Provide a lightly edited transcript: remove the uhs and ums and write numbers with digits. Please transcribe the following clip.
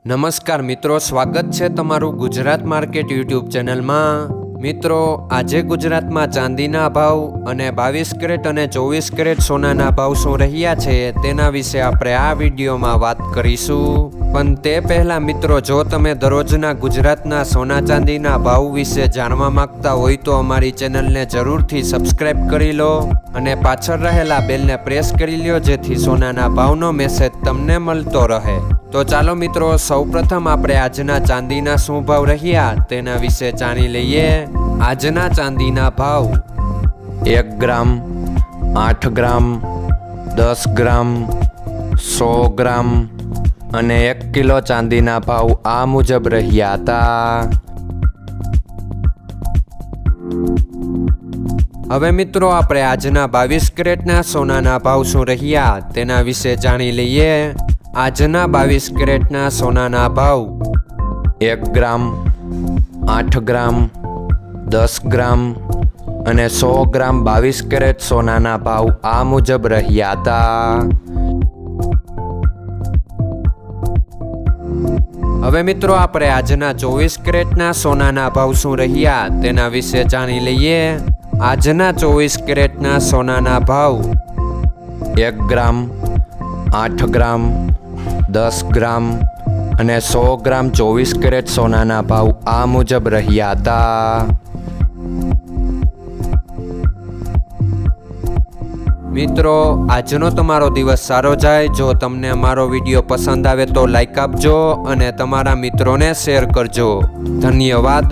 નમસ્કાર મિત્રો, સ્વાગત છે તમારું ગુજરાત માર્કેટ યુટ્યુબ ચેનલમાં। મિત્રો, આજે ગુજરાતમાં ચાંદીના ભાવ અને 22 કેરેટ અને 24 કેરેટ સોનાના ભાવ શું રહ્યા છે તેના વિશે આપણે આ વિડીયોમાં વાત કરીશું। પણ તે પહેલાં મિત્રો, જો તમે દરરોજના ગુજરાતના સોના ચાંદીના ભાવ વિશે જાણવા માંગતા હોય તો અમારી ચેનલને જરૂરથી સબસ્ક્રાઈબ કરી લો અને પાછળ રહેલા બેલને પ્રેસ કરી લ્યો, જેથી સોનાના ભાવનો મેસેજ તમને મળતો રહે। તો ચાલો મિત્રો, સૌપ્રથમ આપણે આજના ચાંદીના શું ભાવ રહ્યા તેના વિશે જાણી લઈએ। આજના ચાંદીના ભાવ 1 ગ્રામ, 8 ગ્રામ, 10 ગ્રામ, 100 ગ્રામ અને 1 કિલો ચાંદીના ભાવ આ મુજબ રહ્યા હતા। હવે મિત્રો, આપણે આજના 22 કેરેટના સોનાના ભાવ શું રહ્યા તેના વિશે જાણી લઈએ। આજના 22 કેરેટના સોનાના ભાવ 1 ગ્રામ, 8 ગ્રામ, 10 ગ્રામ અને 100 ગ્રામ 22 કેરેટ સોનાના ભાવ આ મુજબ રહ્યા હતા। હવે મિત્રો, આપણે આજના 24 કેરેટના સોનાના ભાવ શું રહ્યા તેના વિશે જાણી લઈએ। આજના 24 કેરેટના સોનાના ભાવ 1 ગ્રામ, 8 ગ્રામ, 10 ગ્રામ અને 100 ગ્રામ 24 કેરેટ સોનાના ભાવ આ મુજબ રહ્યા હતા। મિત્રો, આજનો તમારો દિવસ સારો જાય। જો તમને અમારો વિડીયો પસંદ આવે તો લાઈક આપજો અને તમારા મિત્રોને શેર કરજો। ધન્યવાદ।